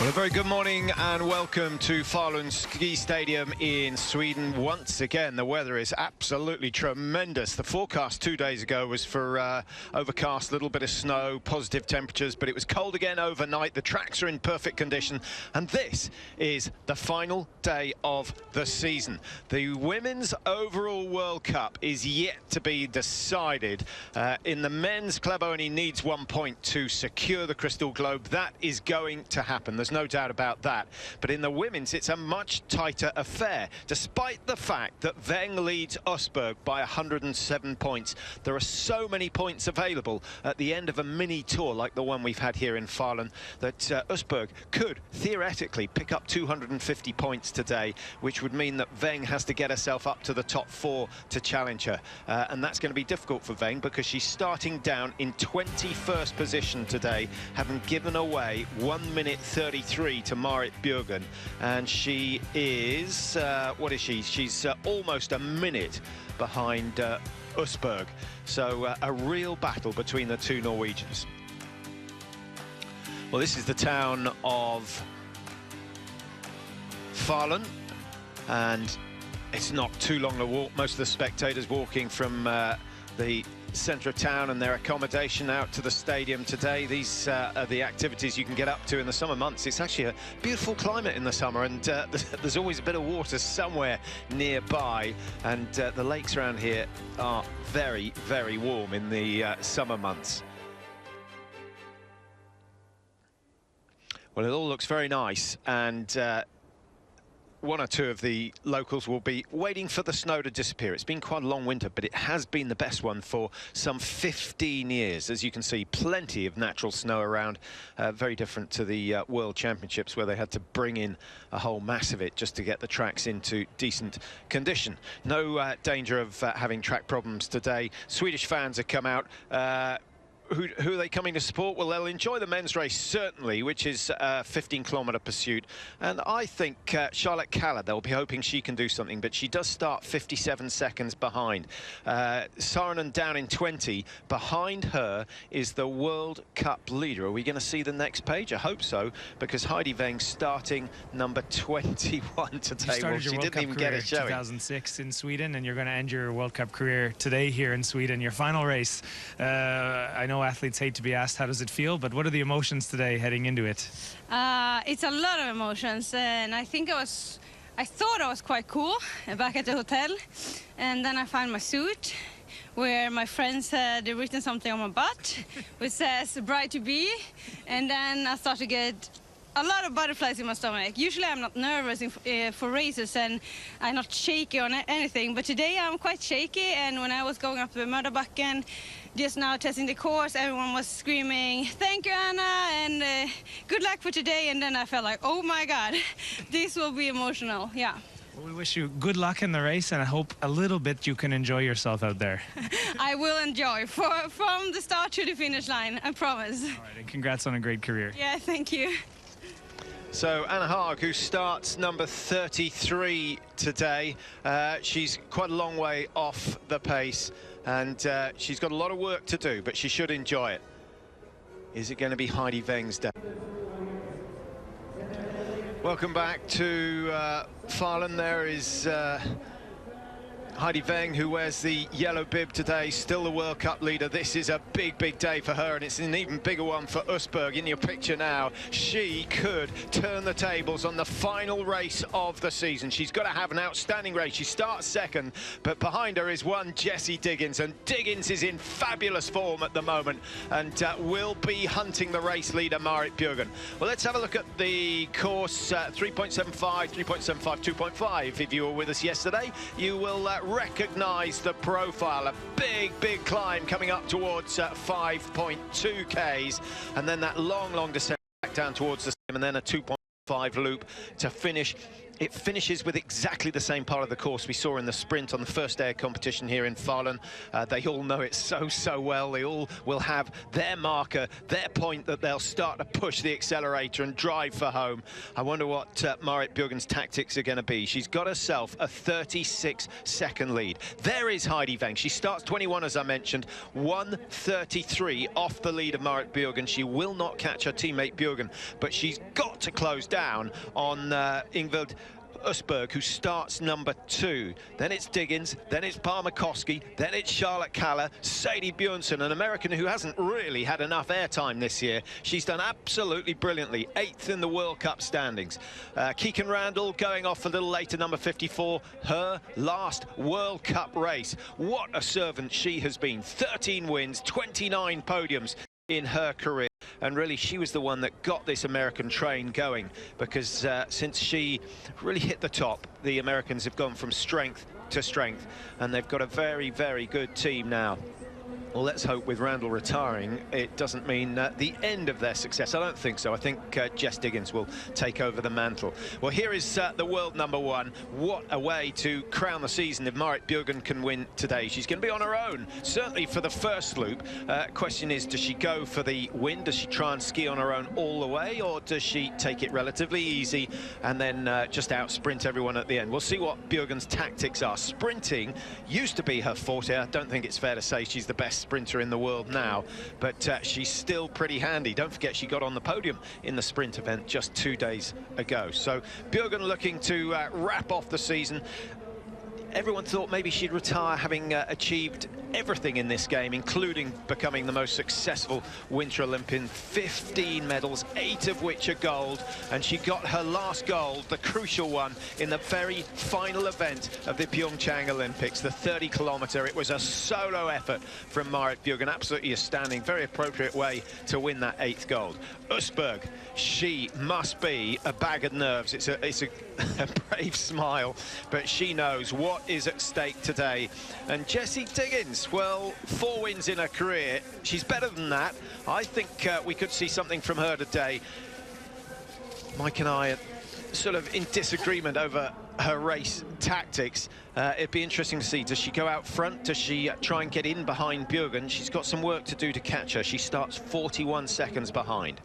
Well, a very good morning and welcome to Falun Ski Stadium in Sweden. Once again, the weather is absolutely tremendous. The forecast 2 days ago was for overcast, a little bit of snow, positive temperatures, but it was cold again overnight. The tracks are in perfect condition, and this is the final day of the season. The Women's Overall World Cup is yet to be decided. In the men's, club only needs 1 point to secure the Crystal Globe. That is going to happen. There's no doubt about that. But in the women's, it's a much tighter affair. Despite the fact that Weng leads Østberg by 107 points, there are so many points available at the end of a mini tour like the one we've had here in Falun that Østberg could theoretically pick up 250 points today, which would mean that Weng has to get herself up to the top 4 to challenge her. And that's going to be difficult for Weng because she's starting down in 21st position today, having given away 1 minute 33 to Marit Bjørgen, and she is what is she? She's almost a minute behind Østberg. So a real battle between the two Norwegians. Well, this is the town of Falun, and it's not too long a walk. Most of the spectators walking from the centre of town and their accommodation out to the stadium today. These are the activities you can get up to in the summer months. It's actually a beautiful climate in the summer, and there's always a bit of water somewhere nearby, and the lakes around here are very, very warm in the summer months. Well, it all looks very nice, and one or two of the locals will be waiting for the snow to disappear. It's been quite a long winter, but it has been the best one for some 15 years. As you can see, plenty of natural snow around, very different to the World Championships, where they had to bring in a whole mass of it just to get the tracks into decent condition. No danger of having track problems today. Swedish fans have come out. Who are they coming to support? Well, they'll enjoy the men's race, certainly, which is a 15-kilometre pursuit. And I think Charlotte Kalla, they'll be hoping she can do something, but she does start 57 seconds behind. Saarinen down in 20. Behind her is the World Cup leader. Are we going to see the next page? I hope so, because Heidi Weng starting number 21 today. Well, she didn't even get a showing. 2006 in Sweden, and you're going to end your World Cup career today here in Sweden, your final race. I know athletes hate to be asked how does it feel, but what are the emotions today heading into it? It's a lot of emotions, and I thought I was quite cool back at the hotel, and then I found my suit where my friends had written something on my butt which says bride to be, and then I started to get a lot of butterflies in my stomach. Usually I'm not nervous for races, and I'm not shaky on anything, but today I'm quite shaky. And when I was going up the Mördarbacken, just now testing the course, everyone was screaming, "Thank you, Anna," and good luck for today. And then I felt like, oh my God, this will be emotional. Yeah. Well, we wish you good luck in the race, and I hope a little bit you can enjoy yourself out there. I will enjoy from the start to the finish line, I promise. All right, and congrats on a great career. Yeah, thank you. So Anna Haag, who starts number 33 today, she's quite a long way off the pace, and she's got a lot of work to do, but she should enjoy it. Is it going to be Heidi Weng's day? Welcome back to Falun. There is Heidi Weng, who wears the yellow bib today, still the World Cup leader. This is a big, big day for her, and it's an even bigger one for Østberg. In your picture now, she could turn the tables on the final race of the season. She's got to have an outstanding race. She starts second, but behind her is one Jessie Diggins, and Diggins is in fabulous form at the moment and will be hunting the race leader, Marit Bjørgen. Well, let's have a look at the course. 3.75, 3.75, 2.5. If you were with us yesterday, you will recognize the profile. A big, big climb coming up towards 5.2 Ks, and then that long, long descent back down towards the same, and then a 2.5 loop to finish It finishes with exactly the same part of the course we saw in the sprint on the first day of competition here in Falun. They all know it so well. They all will have their marker, their point that they'll start to push the accelerator and drive for home. I wonder what Marit Bjørgen's tactics are going to be. She's got herself a 36-second lead. There is Heidi Weng. She starts 21, as I mentioned, 1:33 off the lead of Marit Bjørgen. She will not catch her teammate Bjørgen, but she's got to close down on Ingvild Østberg, who starts number 2. Then it's Diggins, then it's Palmer-Koski, then it's Charlotte Kaller, Sadie Bjørnsen, an American who hasn't really had enough airtime this year. She's done absolutely brilliantly, 8th in the World Cup standings. Keegan Randall going off a little later, number 54, her last World Cup race. What a servant she has been. 13 wins, 29 podiums in her career. And really, she was the one that got this American train going, because since she really hit the top, the Americans have gone from strength to strength, and they've got a very, very good team now. Well, let's hope with Randall retiring, it doesn't mean the end of their success. I don't think so. I think Jess Diggins will take over the mantle. Well, here is the world number 1. What a way to crown the season if Marit Bjørgen can win today. She's going to be on her own, certainly for the first loop. Question is, does she go for the win? Does she try and ski on her own all the way, or does she take it relatively easy and then just out-sprint everyone at the end? We'll see what Bjørgen's tactics are. Sprinting used to be her forte. I don't think it's fair to say she's the best sprinter in the world now, but she's still pretty handy. Don't forget, she got on the podium in the sprint event just 2 days ago. So Bjørgen looking to wrap off the season. Everyone thought maybe she'd retire, having achieved everything in this game, including becoming the most successful Winter Olympian. 15 medals, 8 of which are gold, and she got her last gold, the crucial one, in the very final event of the Pyeongchang Olympics, the 30-kilometer. It was a solo effort from Marit Bjørgen, absolutely astounding, very appropriate way to win that 8th gold. Østberg, she must be a bag of nerves. It's a brave smile, but she knows what is at stake today. And Jessie Diggins, well, 4 wins in her career. She's better than that. I think we could see something from her today. Mike and I are sort of in disagreement over her race tactics. It'd be interesting to see, does she go out front? Does she try and get in behind Bjørgen? She's got some work to do to catch her. She starts 41 seconds behind.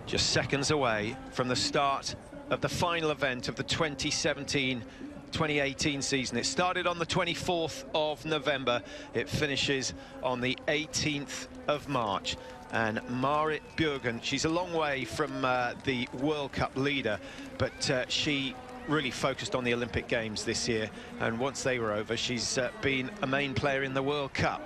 Just seconds away from the start of the final event of the 2017-2018 season. It started on the 24th of November. It finishes on the 18th of March. And Marit Bjørgen, she's a long way from the World Cup leader, but she really focused on the Olympic Games this year. And once they were over, she's been a main player in the World Cup.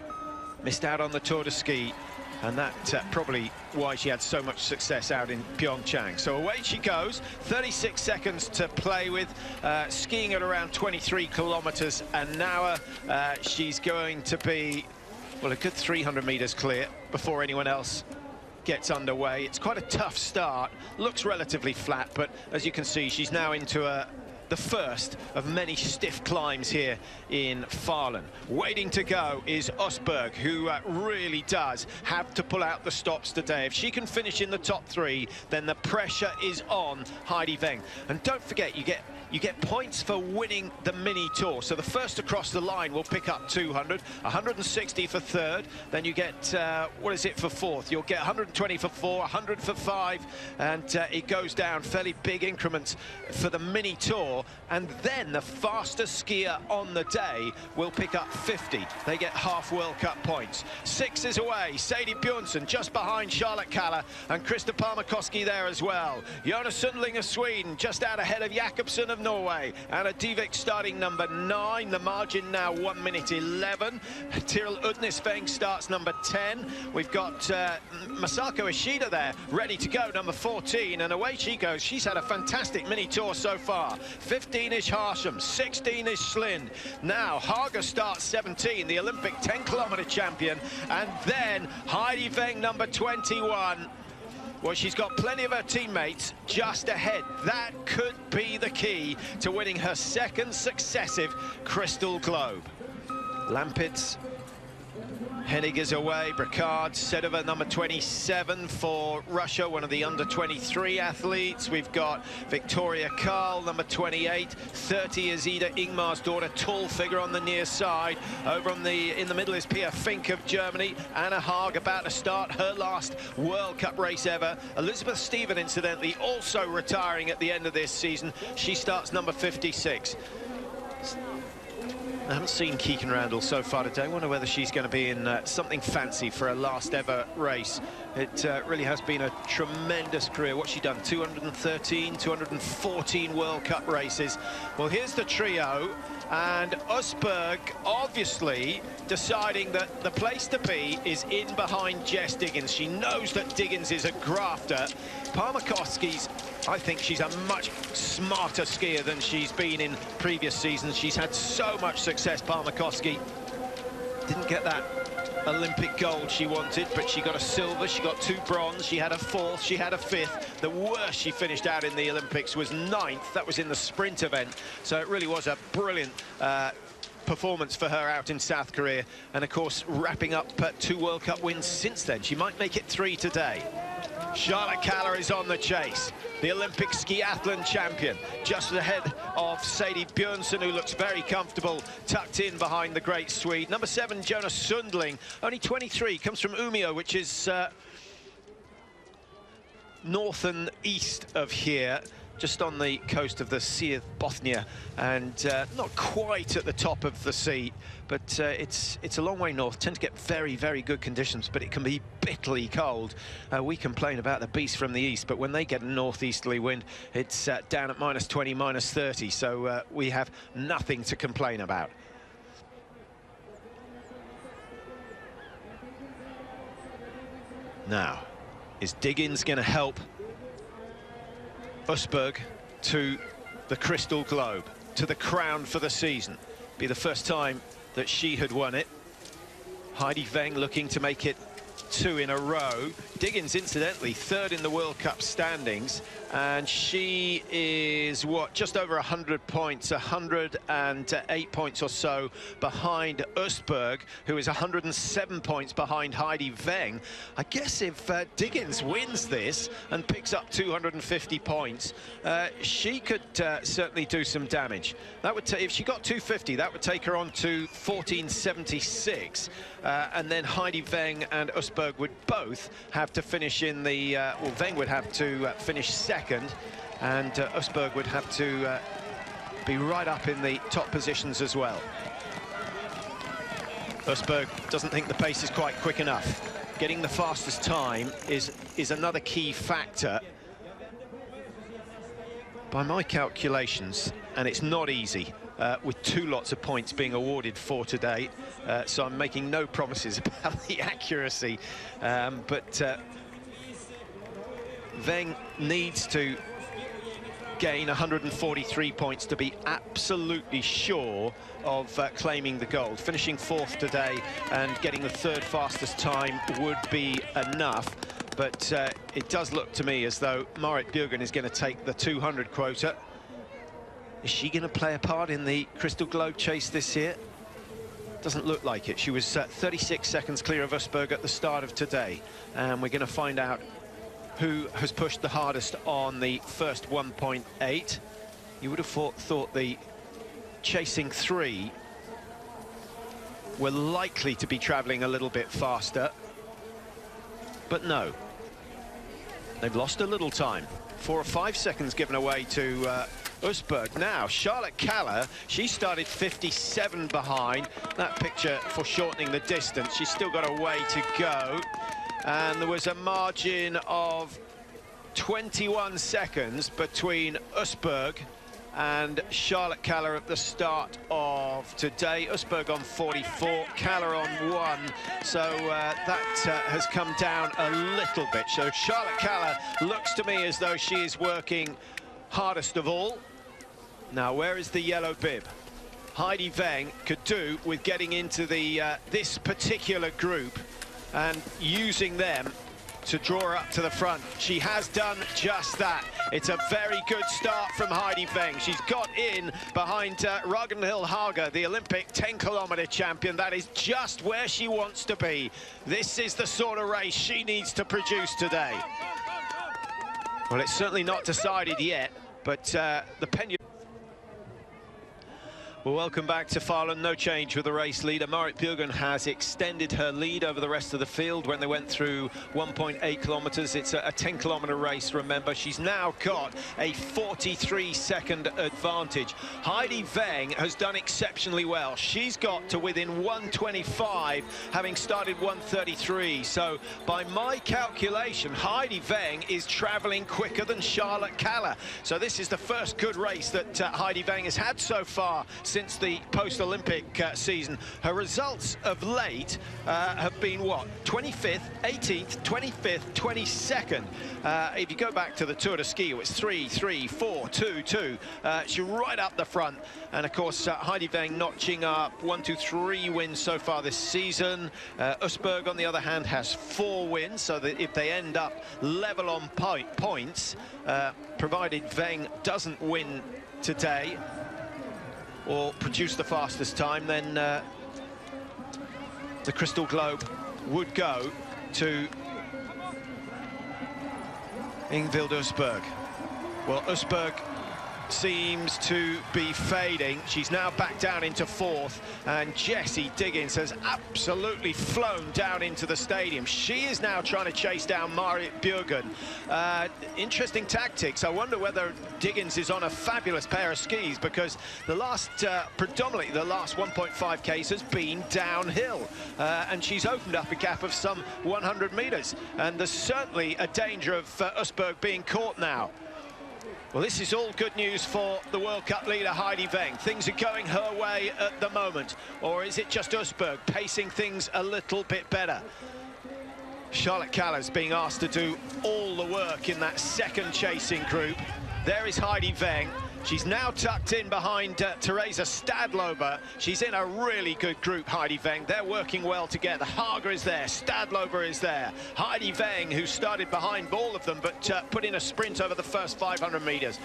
Missed out on the Tour de Ski, and that probably why she had so much success out in Pyeongchang. So away she goes, 36 seconds to play with, skiing at around 23 kilometers an hour. She's going to be, well, a good 300 meters clear before anyone else gets underway. It's quite a tough start, looks relatively flat, but as you can see, she's now into the first of many stiff climbs here in Falun. Waiting to go is Østberg, who really does have to pull out the stops today. If she can finish in the top 3, then the pressure is on Heidi Weng. And don't forget, you get points for winning the mini tour. So the first across the line will pick up 200, 160 for 3rd. Then you get, what is it for 4th? You'll get 120 for 4, 100 for 5, and it goes down fairly big increments for the mini tour. And then the fastest skier on the day will pick up 50. They get half World Cup points. 6 is away. Sadie Bjørnsen just behind Charlotte Kaller, and Krista Palmer-Koski there as well. Jonas Sundling of Sweden just out ahead of Jakobsen of Norway. Anna Divik starting number 9. The margin now 1 minute 11. Tiril Udnesveng starts number 10. We've got Masako Ishida there, ready to go, number 14. And away she goes. She's had a fantastic mini tour so far. 15 is Harsham, 16 is Schlind. Now Haga starts 17, the Olympic 10-kilometer champion. And then Heidi Weng, number 21. Well, she's got plenty of her teammates just ahead. That could be the key to winning her 2nd successive Crystal Globe. Lampids Henniger's away, Bricard, Sedova, number 27 for Russia, one of the under-23 athletes. We've got Victoria Karl, number 28, 30 is Ida Ingmar's daughter, tall figure on the near side. Over on in the middle is Pia Fink of Germany. Anna Haag about to start her last World Cup race ever. Elizabeth Stephen, incidentally, also retiring at the end of this season. She starts number 56. I haven't seen Keegan Randall so far today. I wonder whether she's going to be in something fancy for her last ever race. It really has been a tremendous career. What's she done? 213, 214 World Cup races. Well, here's the trio, and Usberg obviously deciding that the place to be is in behind Jess Diggins. She knows that Diggins is a grafter. Parmakoski's, I think she's a much smarter skier than she's been in previous seasons. She's had so much success, Parmakoski. Didn't get that Olympic gold she wanted, but she got a silver, she got 2 bronze, she had a 4th, she had a 5th. The worst she finished out in the Olympics was 9th. That was in the sprint event. So it really was a brilliant performance for her out in South Korea. And of course, wrapping up 2 World Cup wins since then. She might make it 3 today. Charlotte Kalla is on the chase, the Olympic skiathlon champion, just ahead of Sadie Björnsson, who looks very comfortable, tucked in behind the great Swede. Number 7, Jonas Sundling, only 23, comes from Umeå, which is north and east of here, just on the coast of the Sea of Bothnia, and not quite at the top of the sea, but it's a long way north. Tend to get very, very good conditions, but it can be bitterly cold. We complain about the beast from the east, but when they get a northeasterly wind, it's down at -20, -30, so we have nothing to complain about. Now, is Diggins going to help Usberg to the Crystal Globe, to the crown for the season? Be the first time that she had won it. Heidi Weng looking to make it 2 in a row. Diggins, incidentally, 3rd in the World Cup standings, and she is, what, just over 100 points, 108 points or so behind Usberg, who is 107 points behind Heidi Weng. I guess if Diggins wins this and picks up 250 points, she could certainly do some damage. That would, if she got 250, that would take her on to 1476, and then Heidi Weng and Usberg would both have to finish in the, well, Weng would have to finish 2nd, and Usberg would have to be right up in the top positions as well. Usberg doesn't think the pace is quite quick enough. Getting the fastest time is another key factor. By my calculations, and it's not easy, with 2 lots of points being awarded for today, so I'm making no promises about the accuracy, but Weng needs to gain 143 points to be absolutely sure of claiming the gold. Finishing 4th today and getting the 3rd fastest time would be enough, but it does look to me as though Marit Bjørgen is going to take the 200 quota. Is she going to play a part in the Crystal Globe chase this year? Doesn't look like it. She was 36 seconds clear of Usberg at the start of today, and we're going to find out who has pushed the hardest on the first 1.8. You would have thought the chasing 3 were likely to be travelling a little bit faster, but no. They've lost a little time. 4 or 5 seconds given away to Usberg. Now, Charlotte Kalla, she started 57 behind. That picture foreshortening the distance. She's still got a way to go. And there was a margin of 21 seconds between Usberg and Charlotte Kalla at the start of today. Usberg on 44, Kalla on 1, so that has come down a little bit. So Charlotte Kalla looks to me as though she is working hardest of all. Now, where is the yellow bib? Heidi Weng could do with getting into the this particular group and using them to draw her up to the front. She has done just that. It's a very good start from Heidi Weng. She's got in behind Ragnhild Haga, the Olympic 10-kilometer champion. That is just where she wants to be. This is the sort of race she needs to produce today. Well, it's certainly not decided yet, but the pendulum... Well, welcome back to Falun. No change with the race leader. Marit Bjørgen has extended her lead over the rest of the field when they went through 1.8 kilometers. It's a 10-kilometer race, remember. She's now got a 43-second advantage. Heidi Weng has done exceptionally well. She's got to within 1:25, having started 1:33. So, by my calculation, Heidi Weng is traveling quicker than Charlotte Kaller. So this is the first good race that Heidi Weng has had so far since the post-Olympic season. Her results of late have been what? 25th, 18th, 25th, 22nd. If you go back to the Tour de Ski, it was 3, 3, 4, 2, 2. She's right up the front. And of course, Heidi Weng notching up 1, 2, 3 wins so far this season. Usberg, on the other hand, has 4 wins, so that if they end up level on points, provided Weng doesn't win today, or produce the fastest time, then the Crystal Globe would go to Ingvild Usberg. Well, Usberg seems to be fading. She's now back down into 4th, and Jessie Diggins has absolutely flown down into the stadium. She is now trying to chase down Marit Bjørgen. Interesting tactics. I wonder whether Diggins is on a fabulous pair of skis, because the last, predominantly the last 1.5 Ks has been downhill, and she's opened up a gap of some 100 meters, and there's certainly a danger of Usberg being caught now. Well, this is all good news for the World Cup leader, Heidi Weng. Things are going her way at the moment. Or is it just Usberg pacing things a little bit better? Charlotte Kaller's being asked to do all the work in that second chasing group. There is Heidi Weng. She's now tucked in behind Theresa Stadlober. She's in a really good group, Heidi Weng. They're working well together. Haga is there, Stadlober is there. Heidi Weng, who started behind all of them, but put in a sprint over the first 500 meters.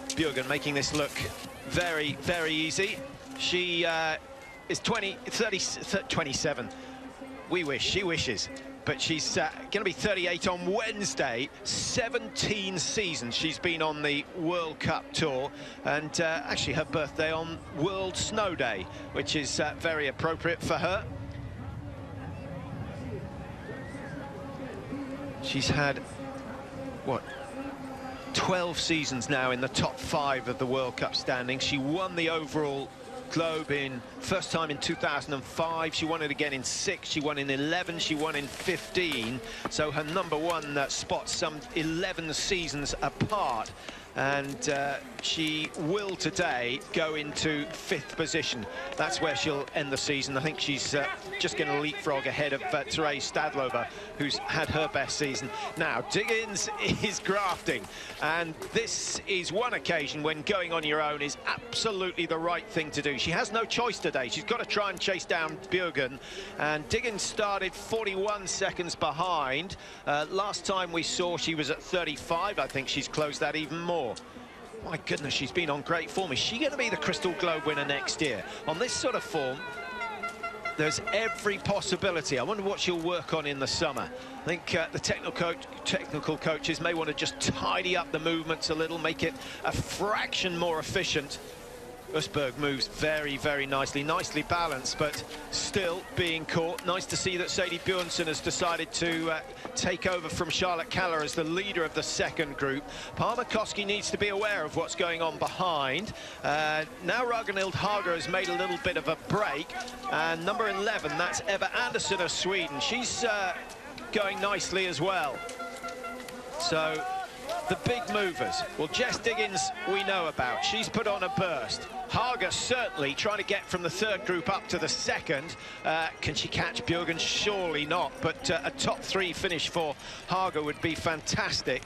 Bjørgen making this look very, very easy. She is 27. We wish, she wishes. But she's going to be 38 on Wednesday. 17 seasons she's been on the World Cup Tour, and actually her birthday on World Snow Day, which is very appropriate for her. She's had, what, 12 seasons now in the top 5 of the World Cup standings. She won the overall Globe in first time in 2005. She won it again in 6. She won in 11. She won in 15. So her #1 spot's some 11 seasons apart, and she will today go into 5th position. That's where she'll end the season. I think she's just going to leapfrog ahead of Therese Stadlober, who's had her best season. Now, Diggins is grafting, and this is one occasion when going on your own is absolutely the right thing to do. She has no choice today. She's got to try and chase down Bjørgen, and Diggins started 41 seconds behind. Last time we saw, she was at 35. I think she's closed that even more. My goodness, she's been on great form. Is she going to be the Crystal Globe winner next year? On this sort of form, there's every possibility. I wonder what she'll work on in the summer. I think the technical coaches may want to just tidy up the movements a little, make it a fraction more efficient. Usberg moves very, very nicely balanced, but still being caught. Nice to see that Sadie Bjørnsen has decided to take over from Charlotte Kaller as the leader of the second group. Parmakoski needs to be aware of what's going on behind. Now Ragnhild Haga has made a little bit of a break, and number 11, that's Eva Andersson of Sweden. She's going nicely as well. So the big movers. Well, Jess Diggins we know about. She's put on a burst. Haga certainly trying to get from the third group up to the second. Can she catch Bjørgen? Surely not, but a top 3 finish for Haga would be fantastic.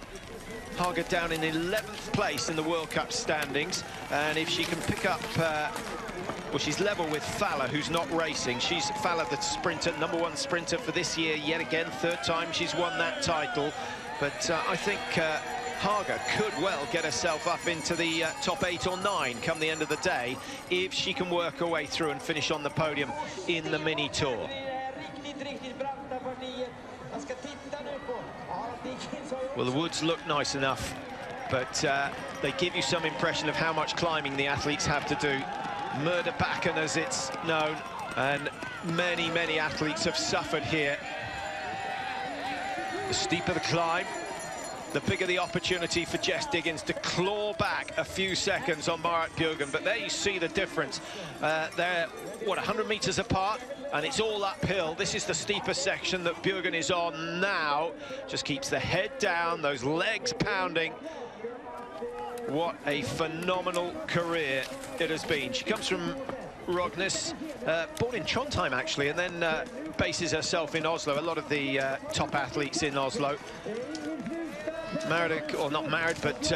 Haga down in 11th place in the World Cup standings, and if she can pick up, well, she's level with Falun, who's not racing. She's Falun, the sprinter, #1 sprinter for this year, yet again, 3rd time she's won that title. But I think Haga could well get herself up into the top 8 or 9 come the end of the day, if she can work her way through and finish on the podium in the mini tour. Well, the woods look nice enough, but they give you some impression of how much climbing the athletes have to do. Murderbacken, as it's known, and many, many athletes have suffered here. The steeper the climb, the bigger the opportunity for Jess Diggins to claw back a few seconds on Marit Bjørgen. But there you see the difference. They're, what, 100 meters apart, and it's all uphill. This is the steeper section that Bjørgen is on now. Just keeps the head down, those legs pounding. What a phenomenal career it has been. She comes from Rognes, born in Trondheim actually, and then bases herself in Oslo. A lot of the top athletes in Oslo. Married, or not married, but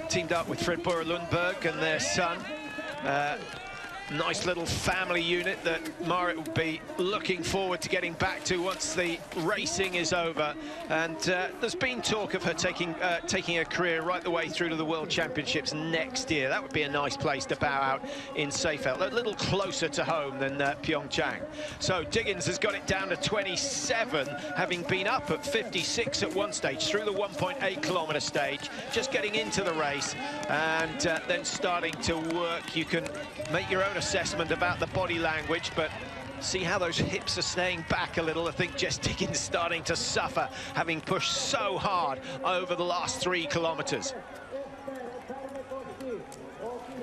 teamed up with Fred Bure Lundberg and their son. Nice little family unit that Marit will be looking forward to getting back to once the racing is over. And there's been talk of her taking her career right the way through to the World Championships next year. That would be a nice place to bow out in Seefeld, a little closer to home than Pyeongchang. So Diggins has got it down to 27, having been up at 56 at one stage through the 1.8 kilometer stage, just getting into the race, and then starting to work. You can make your own assessment about the body language, but see how those hips are staying back a little. I think Jess Diggins is starting to suffer, having pushed so hard over the last 3 kilometers.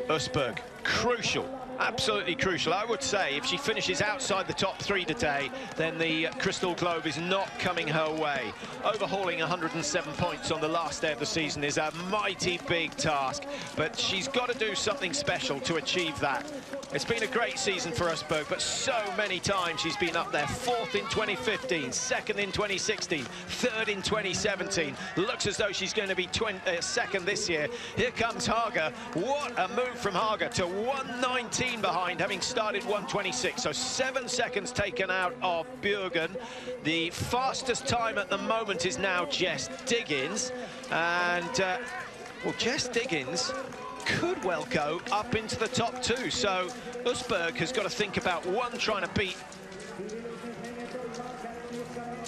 Østberg, crucial, absolutely crucial. I would say if she finishes outside the top 3 today, then the Crystal Globe is not coming her way. Overhauling 107 points on the last day of the season is a mighty big task, but she's got to do something special to achieve that. It's been a great season for Østberg, but so many times she's been up there. 4th in 2015, 2nd in 2016, 3rd in 2017. Looks as though she's going to be 2nd this year. Here comes Haga. What a move from Haga to 1:19 behind, having started 1:26. So 7 seconds taken out of Bjørgen. The fastest time at the moment is now Jess Diggins. And, well, Jess Diggins could well go up into the top 2. So Østberg has got to think about, one, trying to beat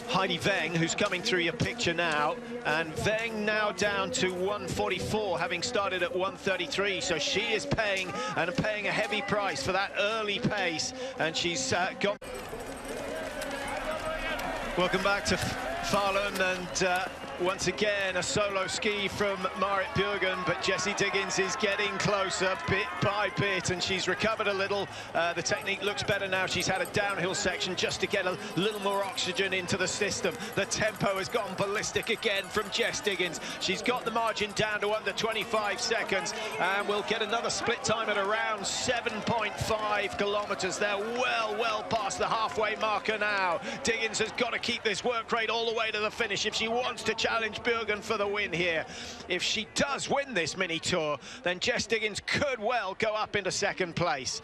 Heidi Weng, who's coming through your picture now, and Weng now down to 1:44, having started at 1:33. So she is paying a heavy price for that early pace, and she's gone. Welcome back to Falun, and once again a solo ski from Marit Bjørgen, but Jessie Diggins is getting closer bit by bit, and she's recovered a little. The technique looks better now. She's had a downhill section just to get a little more oxygen into the system. The tempo has gone ballistic again from Jess Diggins. She's got the margin down to under 25 seconds, and we'll get another split time at around 7.5 kilometers. They're well past the halfway marker now. Diggins has got to keep this work rate all the way to the finish if she wants to challenge Bjørgen for the win here. If she does win this mini tour, then Jess Diggins could well go up into 2nd place.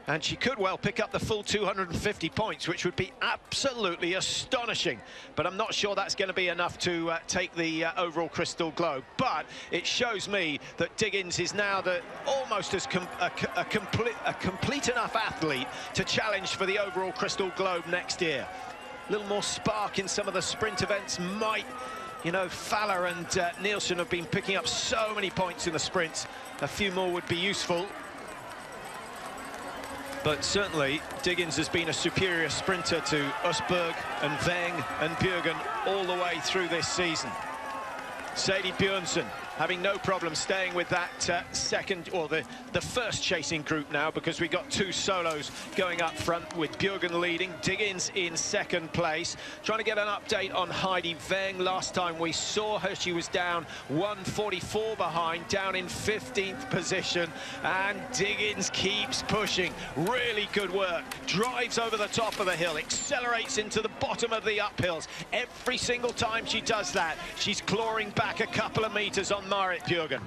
And she could well pick up the full 250 points, which would be absolutely astonishing. But I'm not sure that's going to be enough to take the overall Crystal Globe. But it shows me that Diggins is now almost as a complete enough athlete to challenge for the overall Crystal Globe next year. A little more spark in some of the sprint events might, you know, Falun and Nielsen have been picking up so many points in the sprints. A few more would be useful. But certainly Diggins has been a superior sprinter to Østberg and Weng and Bjørgen all the way through this season. Sadie Bjørnsen having no problem staying with that second, or the first chasing group now, because we got two solos going up front with Bjørgen leading, Diggins in second place. Trying to get an update on Heidi Weng. Last time we saw her, she was down 1:44 behind, down in 15th position, and Diggins keeps pushing. Really good work. Drives over the top of the hill, accelerates into the bottom of the uphills. Every single time she does that, she's clawing back a couple of meters on Marit Bjørgen.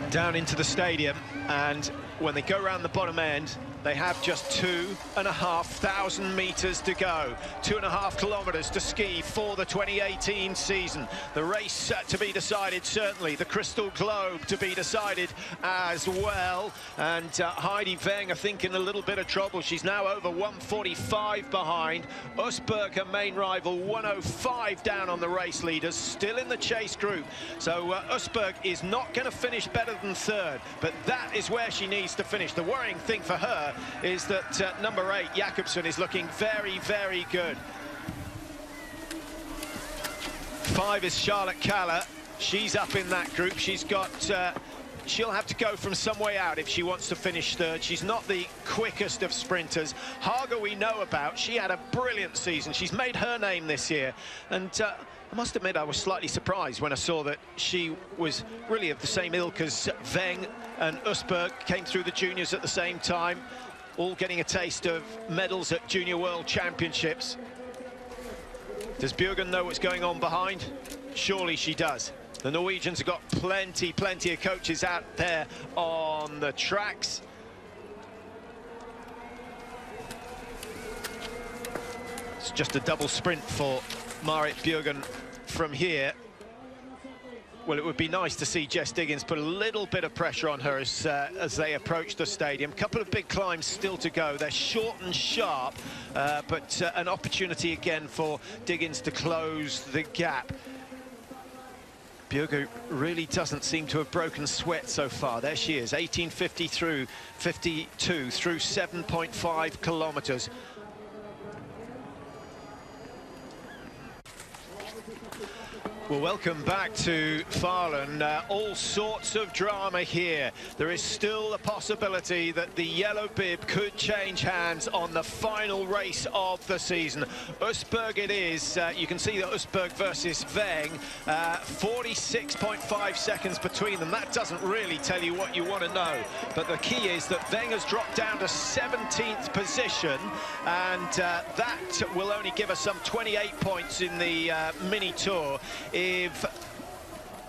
Down into the stadium, and when they go around the bottom end, they have just 2,500 meters to go. 2.5 kilometers to ski for the 2018 season. The race to be decided, certainly. The Crystal Globe to be decided as well. And Heidi Weng, I think, in a little bit of trouble. She's now over 1:45 behind. Østberg, her main rival, 1:05 down on the race leaders, still in the chase group. So Østberg is not going to finish better than third, but that is where she needs to finish. The worrying thing for her is that number 8, Jakobsen, is looking very, very good. 5 is Charlotte Kaller. She's up in that group. She's got... she'll have to go from some way out if she wants to finish third. She's not the quickest of sprinters. Haga we know about. She had a brilliant season. She's made her name this year. And I must admit, I was slightly surprised when I saw that she was really of the same ilk as Weng and Østberg, came through the juniors at the same time, all getting a taste of medals at Junior World Championships. Does Bjørgen know what's going on behind? Surely she does. The Norwegians have got plenty of coaches out there on the tracks. It's just a double sprint for Marit Bjørgen from here. Well, it would be nice to see Jess Diggins put a little bit of pressure on her as they approach the stadium. Couple of big climbs still to go. They're short and sharp, but an opportunity again for Diggins to close the gap. Bjørgen really doesn't seem to have broken sweat so far. There she is, 18:50 through 52 through 7.5 kilometers. Well, welcome back to Falun. All sorts of drama here. There is still a possibility that the yellow bib could change hands on the final race of the season. Østberg it is. You can see that Østberg versus Weng, 46.5 seconds between them. That doesn't really tell you what you want to know. But the key is that Weng has dropped down to 17th position, and that will only give us some 28 points in the mini tour. If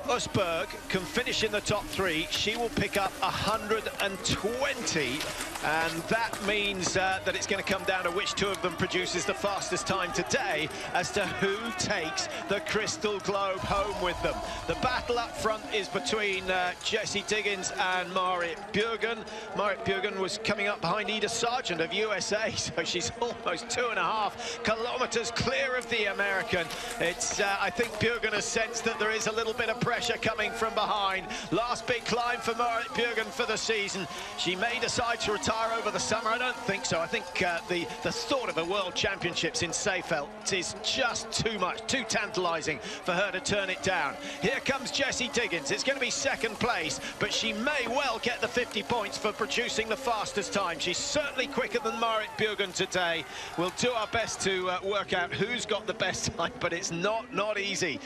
Østberg can finish in the top 3, she will pick up 120, and that means that it's going to come down to which two of them produces the fastest time today as to who takes the Crystal Globe home with them. The battle up front is between Jessie Diggins and Marit Bjørgen. Marit Bjørgen was coming up behind Ida Sargent of USA, so she's almost 2.5 kilometers clear of the American. It's I think Bjørgen has sensed that there is a little bit of pressure coming from behind. Last big climb for Marit Bjørgen for the season. She may decide to retire over the summer. I don't think so. I think the thought of a World Championships in Seefeld is just too much, too tantalising for her to turn it down. Here comes Jessie Diggins. It's going to be second place, but she may well get the 50 points for producing the fastest time. She's certainly quicker than Marit Bjørgen today. We'll do our best to work out who's got the best time, but it's not easy.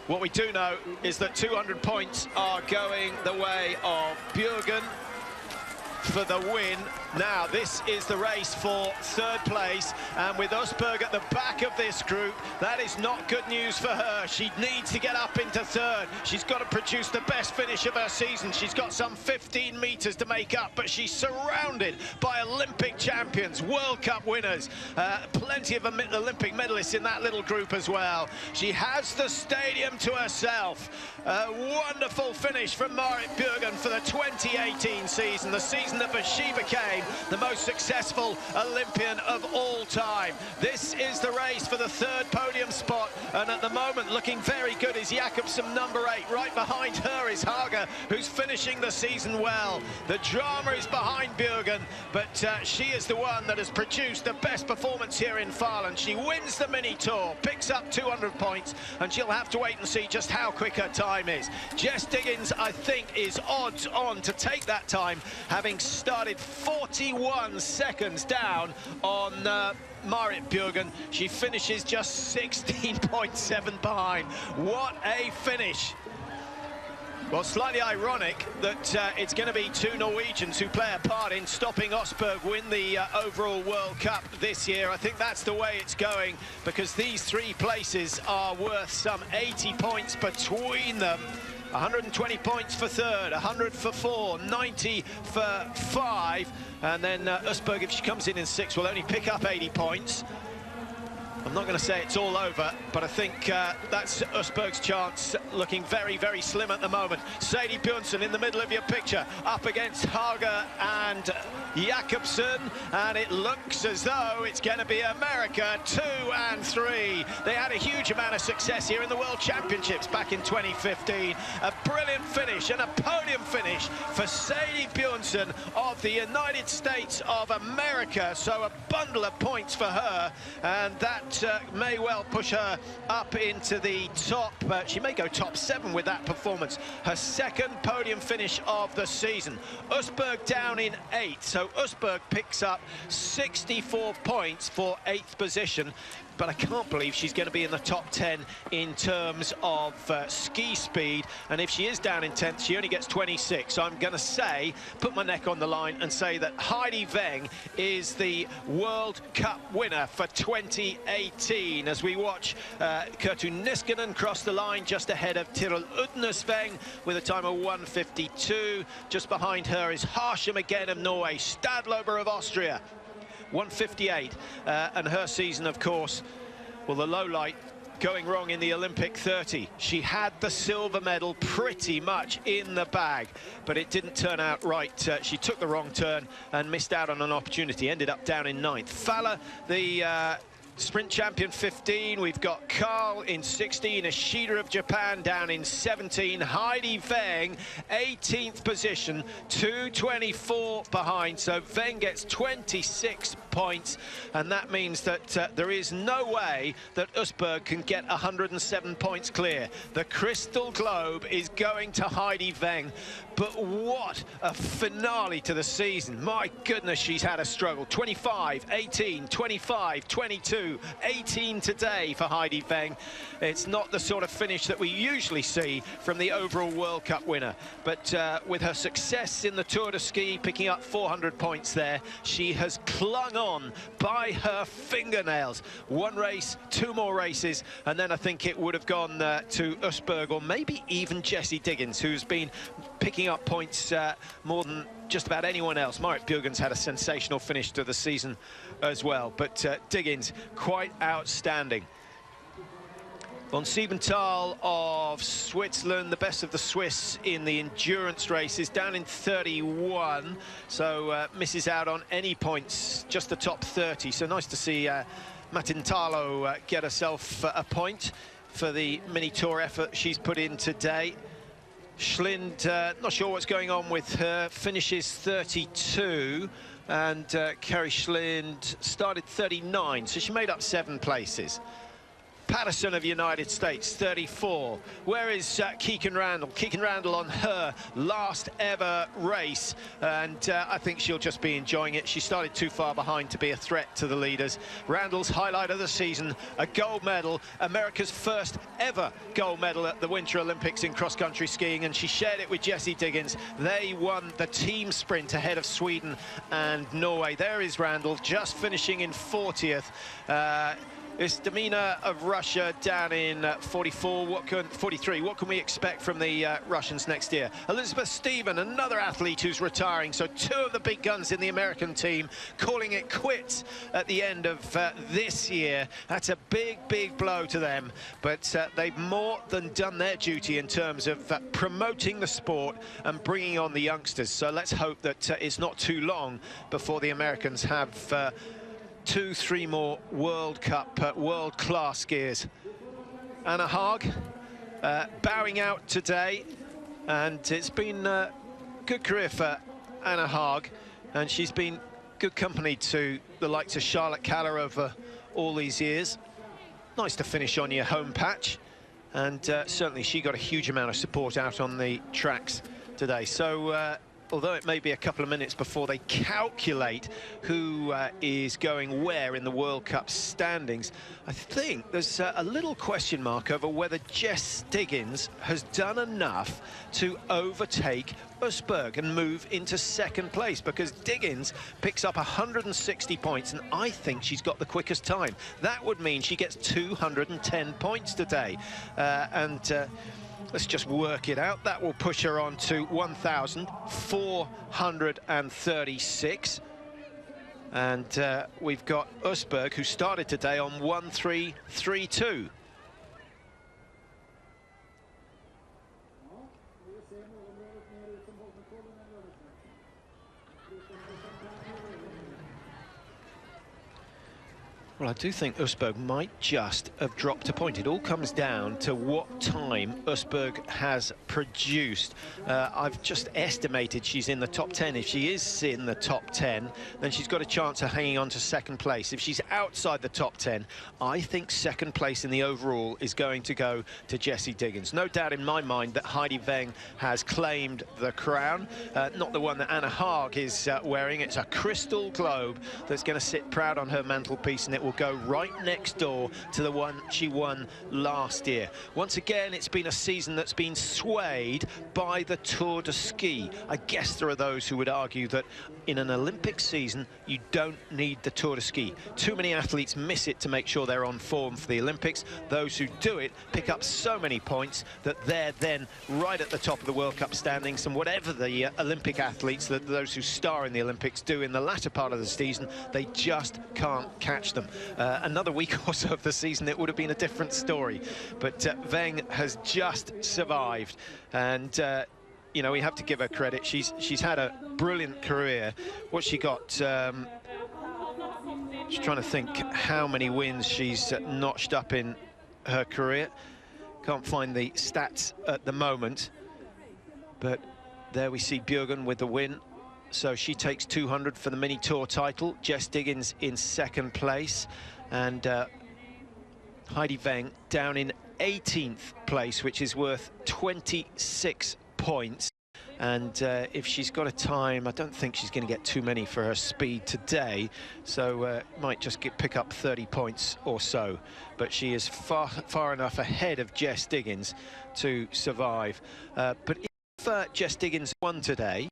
What we do know is that 200 points are going the way of Bjørgen for the win. Now, this is the race for third place, and with Østberg at the back of this group, that is not good news for her. She needs to get up into third. She's got to produce the best finish of her season. She's got some 15 meters to make up, but she's surrounded by Olympic champions, World Cup winners, plenty of Olympic medalists in that little group as well. She has the stadium to herself. A wonderful finish from Marit Bjørgen for the 2018 season, the season that she became time, the most successful Olympian of all time. This is the race for the third podium spot, and at the moment looking very good is Jakobsen, number 8. Right behind her is Haga, who's finishing the season well. The drama is behind Bjørgen, but she is the one that has produced the best performance here in Falun. She wins the mini tour, picks up 200 points, and she'll have to wait and see just how quick her time is. Jess Diggins, I think, is odds on to take that time, having started 41 seconds down on Marit Bjørgen. She finishes just 16.7 behind. What a finish! Well, slightly ironic that it's going to be two Norwegians who play a part in stopping Østberg win the overall World Cup this year. I think that's the way it's going, because these three places are worth some 80 points between them. 120 points for third, 100 for 4, 90 for 5, and then Østberg, if she comes in 6th, will only pick up 80 points. I'm not going to say it's all over, but I think that's Østberg's chance, looking very, very slim at the moment. Sadie Bjørnsen in the middle of your picture, up against Haga and Jakobsen, and it looks as though it's going to be America 2 and 3. They had a huge amount of success here in the World Championships back in 2015. A brilliant finish and a podium finish for Sadie Bjørnsen of the United States of America. So a bundle of points for her, and that may well push her up into the top. She may go top 7 with that performance. Her second podium finish of the season. Østberg down in 8th, so Østberg picks up 64 points for 8th position. But I can't believe she's going to be in the top 10 in terms of ski speed. And if she is down in 10th, she only gets 26. So I'm going to say, put my neck on the line and say that Heidi Weng is the World Cup winner for 2018. As we watch Kertu Niskanen cross the line just ahead of Tiril Udnesveng with a time of 1:52. Just behind her is Harshem again of Norway, Stadlober of Austria, 1:58, and her season, of course, well, the low light going wrong in the Olympic 30. She had the silver medal pretty much in the bag, but it didn't turn out right. She took the wrong turn and missed out on an opportunity, ended up down in 9th. Falla, the sprint champion, 15. We've got Carl in 16, Ishida of Japan down in 17. Heidi Weng, 18th position, 2:24 behind. So Weng gets 26 points, and that means that there is no way that Østberg can get 107 points clear. The crystal globe is going to Heidi Weng, but what a finale to the season. My goodness, she's had a struggle. 25, 18, 25, 22, 18 today for Heidi Weng. It's not the sort of finish that we usually see from the overall World Cup winner, but with her success in the Tour de Ski, picking up 400 points there, she has clung on by her fingernails. One race, 2 more races, and then I think it would have gone to Østberg, or maybe even Jessie Diggins, who's been picking up points more than just about anyone else. Marit Bjørgen's had a sensational finish to the season as well, but Diggins, quite outstanding. Von Siebenthal of Switzerland, the best of the Swiss in the endurance races, down in 31, so misses out on any points, just the top 30. So nice to see Matintalo get herself a point for the mini tour effort she's put in today. Schlind, not sure what's going on with her, finishes 32, and Kerry Schlind started 39, so she made up 7 places. Patterson of United States, 34. Where is Keegan Randall? Keegan Randall on her last ever race, and I think she'll just be enjoying it. She started too far behind to be a threat to the leaders. Randall's highlight of the season, a gold medal, America's first ever gold medal at the Winter Olympics in cross-country skiing, and she shared it with Jessie Diggins. They won the team sprint ahead of Sweden and Norway. There is Randall, just finishing in 40th. This demeanour of Russia down in 43. What can we expect from the Russians next year? Elizabeth Steven, another athlete who's retiring. So two of the big guns in the American team calling it quits at the end of this year. That's a big, big blow to them. But they've more than done their duty in terms of promoting the sport and bringing on the youngsters. So let's hope that it's not too long before the Americans have 2-3 more World Cup world-class skiers. Anna Haag bowing out today, and it's been a good career for Anna Haag, and she's been good company to the likes of Charlotte Kaller over all these years. Nice to finish on your home patch, and certainly she got a huge amount of support out on the tracks today. So although it may be a couple of minutes before they calculate who is going where in the World Cup standings, I think there's a little question mark over whether Jess Diggins has done enough to overtake Usberg and move into second place, because Diggins picks up 160 points, and I think she's got the quickest time. That would mean she gets 210 points today, let's just work it out. That will push her on to 1,436. And we've got Usberg, who started today on 1,332. Well, I do think Usberg might just have dropped a point. It all comes down to what time Usberg has produced. I've just estimated she's in the top 10. If she is in the top 10, then she's got a chance of hanging on to second place. If she's outside the top 10, I think second place in the overall is going to go to Jessie Diggins. No doubt in my mind that Heidi Weng has claimed the crown. Not the one that Anna Haag is wearing. It's a crystal globe that's going to sit proud on her mantelpiece, and it will go right next door to the one she won last year. Once again, it's been a season that's been swayed by the Tour de Ski. I guess there are those who would argue that in an Olympic season, you don't need the Tour de Ski. Too many athletes miss it to make sure they're on form for the Olympics. Those who do it pick up so many points that they're then right at the top of the World Cup standings, and whatever the Olympic athletes, those who star in the Olympics, do in the latter part of the season, they just can't catch them. Another week or so of the season, it would have been a different story. But Weng has just survived, and you know, we have to give her credit. She's had a brilliant career. What she got, just trying to think how many wins she's notched up in her career. Can't find the stats at the moment, but there we see Bjørgen with the win. So she takes 200 for the mini tour title. Jess Diggins in second place, and Heidi Weng down in 18th place, which is worth 26 points. And if she's got a time, I don't think she's going to get too many for her speed today, so might just pick up 30 points or so. But she is far enough ahead of Jess Diggins to survive. But if Jess Diggins won today,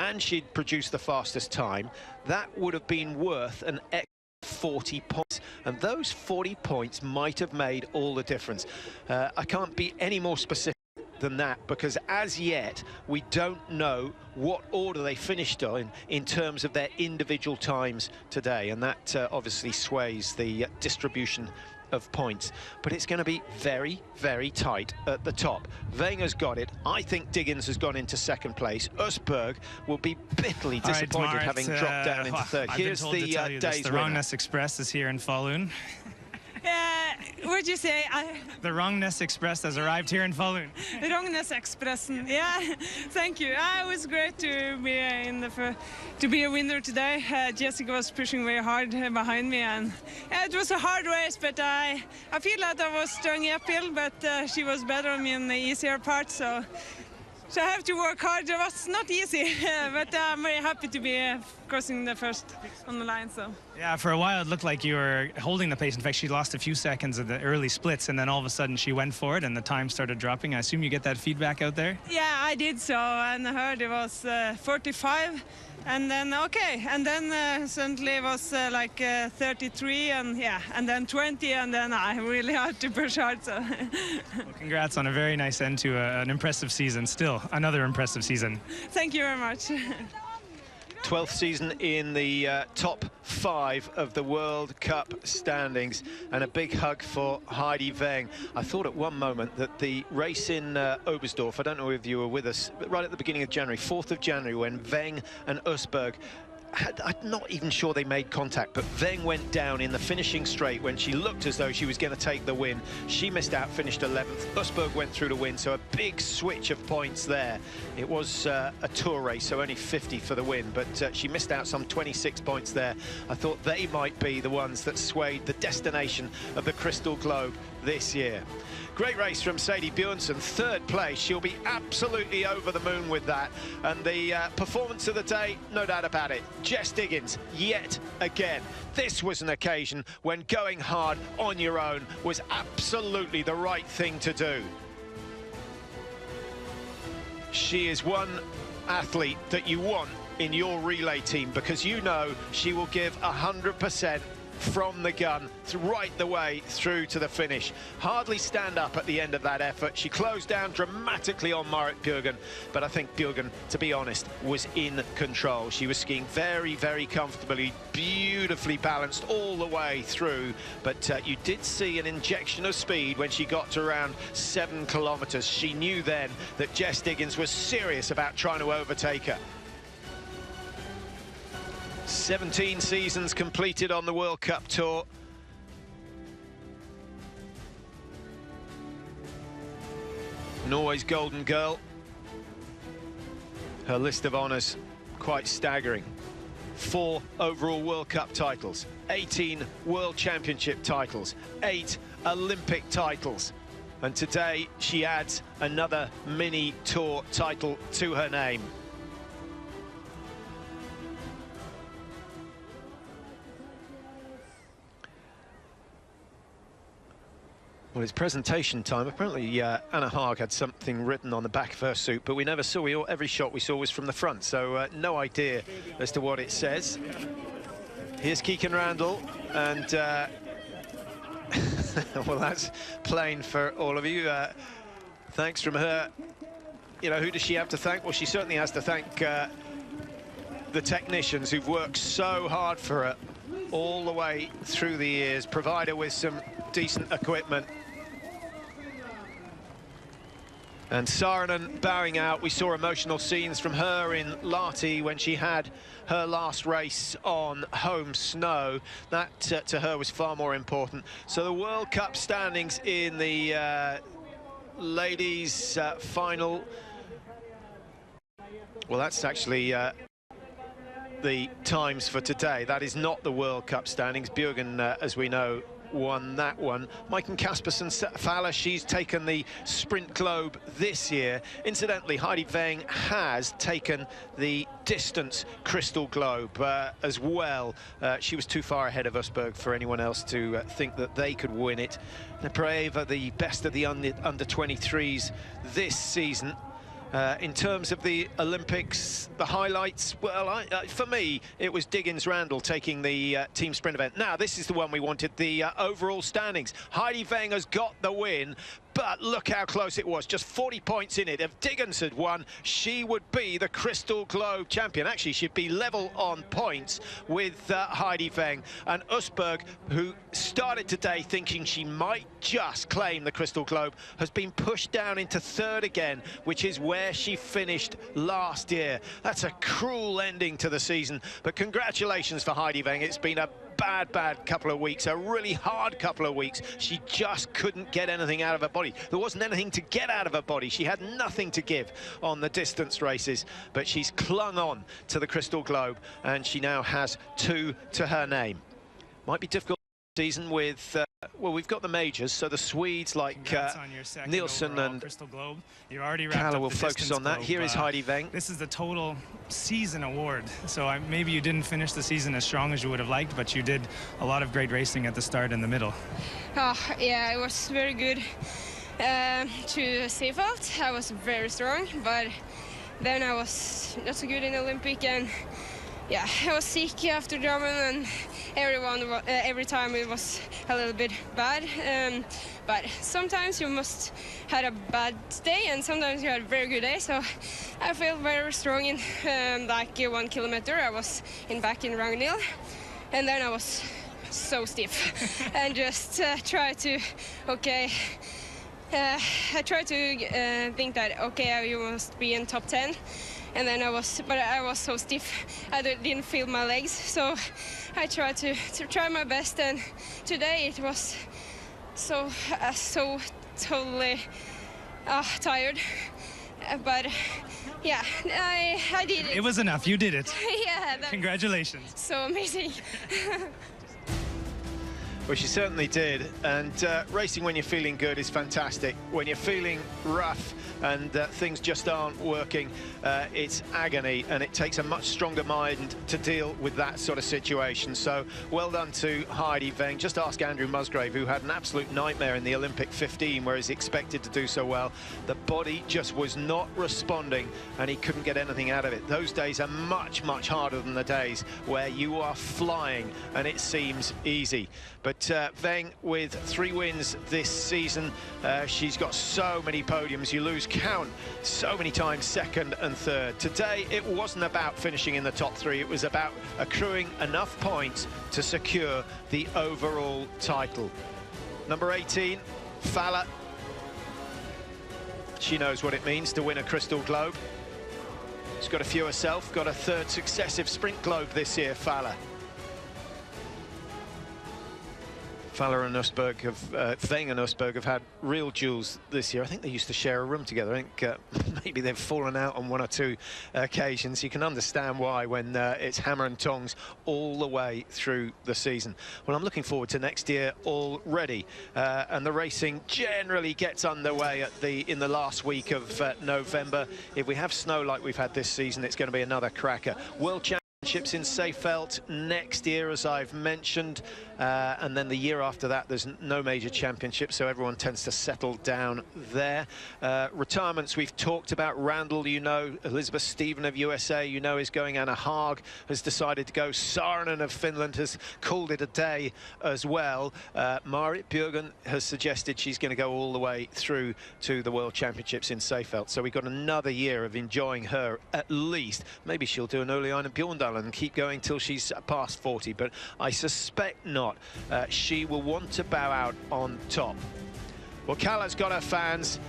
and she'd produced the fastest time, that would have been worth an extra 40 points, and those 40 points might have made all the difference. I can't be any more specific than that, because as yet we don't know what order they finished in terms of their individual times today, and that obviously sways the distribution of points. But it's going to be very, very tight at the top. Weng has got it. I think Diggins has gone into second place. Usberg will be bitterly disappointed, right, having dropped down into third. Here's the day's winner. The Wrongness Express is here in Falun. What'd you say? The Wrongness Express has arrived here in Falun. The Wrongness Express, yeah. Thank you. It was great to be to be a winner today. Jessica was pushing very hard behind me, and it was a hard race. But I feel that I was strong uphill, but she was better on me in the easier part. So I have to work hard. It was not easy, but I'm very happy to be crossing the first on the line. So Yeah, for a while it looked like you were holding the pace. In fact, she lost a few seconds of the early splits, and then all of a sudden she went for it and the time started dropping. I assume you get that feedback out there? yeah, I did so, and I heard it was 45, and then okay, and then suddenly it was like 33, and yeah, and then 20, and then I really had to push hard. So Well, congrats on a very nice end to an impressive season. Still another impressive season. thank you very much. 12th season in the top 5 of the World Cup standings, and a big hug for Heidi Weng. I thought at one moment that the race in Oberstdorf, I don't know if you were with us, but right at the beginning of January, 4th of January, when Weng and Usberg I'm not even sure they made contact, but Weng went down in the finishing straight when she looked as though she was going to take the win. She missed out, finished 11th. Usberg went through to win, so a big switch of points there. It was a tour race, so only 50 for the win, but she missed out some 26 points there. I thought they might be the ones that swayed the destination of the Crystal Globe this year. Great race from Sadie Bjornsson, 3rd place. She'll be absolutely over the moon with that. And the performance of the day, no doubt about it. Jess Diggins, yet again. This was an occasion when going hard on your own was absolutely the right thing to do. She is one athlete that you want in your relay team, because you know she will give 100% from the gun right the way through to the finish. Hardly stand up at the end of that effort. She closed down dramatically on Marit Bjørgen, but I think Bjørgen, to be honest, was in control. She was skiing very, very comfortably, beautifully balanced all the way through, but you did see an injection of speed when she got to around 7 kilometers. She knew then that Jess Diggins was serious about trying to overtake her. 17 seasons completed on the World Cup Tour. Norway's golden girl. Her list of honours quite staggering. 4 overall World Cup titles, 18 World Championship titles, 8 Olympic titles. And today she adds another mini tour title to her name. Well, it's presentation time. Apparently Anna Haag had something written on the back of her suit, but we never saw it. Every shot we saw was from the front, so no idea as to what it says. Here's Keegan Randall, and well, that's plain for all of you. Thanks from her. You know, who does she have to thank? Well, she certainly has to thank the technicians who've worked so hard for her all the way through the years, provide her with some decent equipment. And Saarinen bowing out. We saw emotional scenes from her in Lahti when she had her last race on home snow. That to her was far more important. So the World Cup standings in the ladies final. Well, that's actually the times for today. That is not the World Cup standings. Bjørgen, as we know, won that one. Maiken Caspersen Fowler, she's taken the Sprint Globe this year. Incidentally, Heidi Weng has taken the distance Crystal Globe as well. She was too far ahead of Usberg for anyone else to think that they could win it. Nepreva, the best of the under 23s this season. In terms of the Olympics, the highlights, well, for me, it was Diggins-Randall taking the team sprint event. Now, this is the one we wanted, the overall standings. Heidi Weng has got the win, but look how close it was, just 40 points in it. If Diggins had won, she would be the Crystal Globe champion. Actually, she'd be level on points with Heidi Weng. And Usberg, who started today thinking she might just claim the Crystal Globe, has been pushed down into 3rd again, which is where she finished last year. That's a cruel ending to the season, but congratulations for Heidi Weng. It's been a bad couple of weeks, a really hard couple of weeks. She just couldn't get anything out of her body. There wasn't anything to get out of her body. She had nothing to give on the distance races, but she's clung on to the Crystal Globe, and she now has 2 to her name. Might be difficult season with, well, we've got the majors, so the Swedes like Nielsen and Kalle will focus on that. Here is Heidi Weng. This is the total season award, so maybe you didn't finish the season as strong as you would have liked, but you did a lot of great racing at the start and the middle. Oh, yeah, it was very good to Seefeld. I was very strong, but then I was not so good in Olympic, and yeah, I was sick after German, and every time it was a little bit bad. But sometimes you must had a bad day, and sometimes you had a very good day. So I felt very strong in like 1 kilometer. I was back in Ragnhild, and then I was so stiff, and just try to I tried to think that you must be in top 10. And then I was so stiff, I didn't feel my legs. So I tried to try my best, and today it was so totally tired. But yeah, I did it. It was enough. You did it. Yeah. Congratulations. So amazing. Well, she certainly did, and racing when you're feeling good is fantastic. When you're feeling rough and things just aren't working, it's agony, and it takes a much stronger mind to deal with that sort of situation. So well done to Heidi Weng. Just ask Andrew Musgrave, who had an absolute nightmare in the Olympic 15, where he's expected to do so well. The body just was not responding, and he couldn't get anything out of it. Those days are much, much harder than the days where you are flying and it seems easy. But Weng with 3 wins this season. She's got so many podiums, you lose count so many times, 2nd and 3rd. Today it wasn't about finishing in the top 3, it was about accruing enough points to secure the overall title. Number 18, Falun. She knows what it means to win a Crystal Globe. She's got a few herself, got a 3rd successive Sprint Globe this year, Falun. Falun and Usberg Weng and Usberg have had real duels this year. I think they used to share a room together. I think maybe they've fallen out on 1 or 2 occasions. You can understand why when it's hammer and tongs all the way through the season. Well, I'm looking forward to next year already, and the racing generally gets underway in the last week of November. If we have snow like we've had this season, it's going to be another cracker. World Championships in Seefeld next year, as I've mentioned, and then the year after that there's no major championship, so everyone tends to settle down there. Retirements we've talked about. Randall, you know, Elizabeth Stephen of USA, you know, is going. Anna Haag has decided to go. Saarinen of Finland has called it a day as well. Marit Björgen has suggested she's going to go all the way through to the World Championships in Seefeld, so we've got another year of enjoying her at least. Maybe she'll do an Uliana Bjorndal and keep going till she's past 40, but I suspect not. She will want to bow out on top. Well, Kalle's got her fans.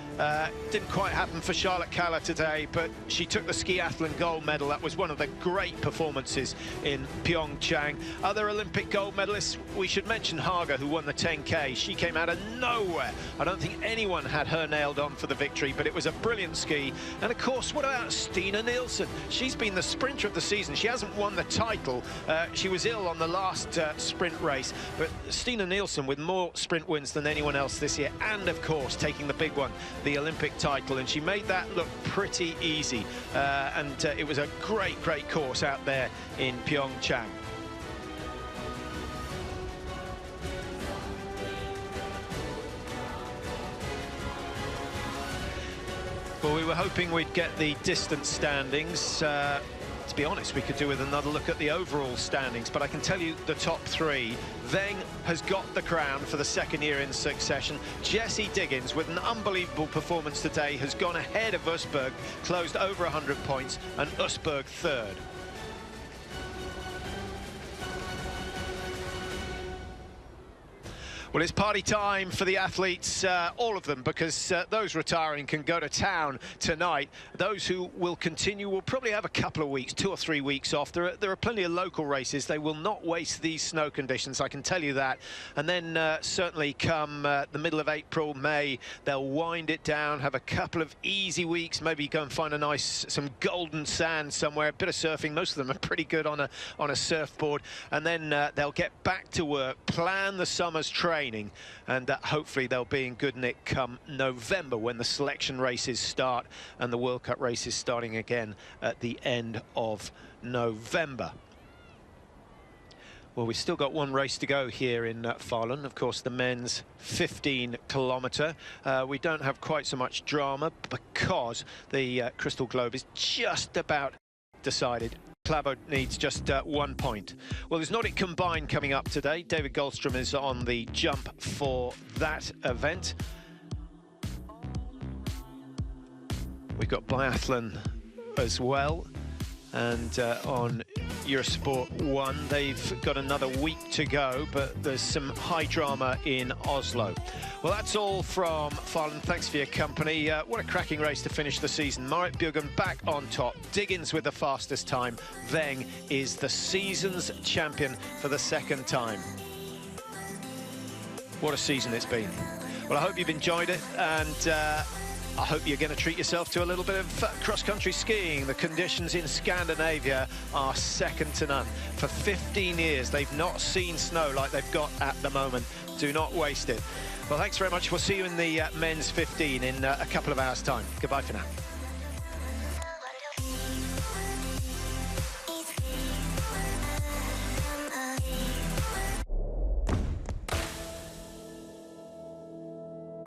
Didn't quite happen for Charlotte Kalle today, but she took the skiathlon gold medal. That was one of the great performances in Pyeongchang. Other Olympic gold medalists, we should mention Haga, who won the 10K. She came out of nowhere. I don't think anyone had her nailed on for the victory, but it was a brilliant ski. And of course, what about Stina Nielsen? She's been the sprinter of the season. She hasn't won the title. She was ill on the last sprint race, but Stina Nielsen with more sprint wins than anyone else this year, and of course taking the big one, the Olympic title, and she made that look pretty easy, and it was a great course out there in Pyeongchang. Well, we were hoping we'd get the distance standings. To be honest, we could do with another look at the overall standings, but I can tell you the top 3. Weng has got the crown for the 2nd year in succession. Jessie Diggins, with an unbelievable performance today, has gone ahead of Usberg, closed over 100 points, and Usberg 3rd. Well, it's party time for the athletes, all of them, because those retiring can go to town tonight. Those who will continue will probably have a couple of weeks, 2 or 3 weeks off. There are plenty of local races. They will not waste these snow conditions, I can tell you that. And then certainly come the middle of April, May, they'll wind it down, have a couple of easy weeks, maybe go and find some golden sand somewhere, a bit of surfing. Most of them are pretty good on a surfboard. And then they'll get back to work, plan the summer's training, and hopefully they'll be in good nick come November when the selection races start and the World Cup races starting again at the end of November. Well, we've still got one race to go here in Falun, of course, the men's 15-kilometre. We don't have quite so much drama because the Crystal Globe is just about decided. Klæbo needs just 1 point. Well, there's Nordic Combined coming up today. David Goldstrom is on the jump for that event. We've got biathlon as well. And on Eurosport 1, they've got another week to go, but there's some high drama in Oslo. Well, that's all from Falun. Thanks for your company. What a cracking race to finish the season. Marit Bjørgen back on top. Diggins with the fastest time. Weng is the season's champion for the second time. What a season it's been. Well, I hope you've enjoyed it, and I hope you're going to treat yourself to a little bit of cross-country skiing. The conditions in Scandinavia are second to none. For 15 years, they've not seen snow like they've got at the moment. Do not waste it. Well, thanks very much. We'll see you in the men's 15 in a couple of hours' time. Goodbye for now.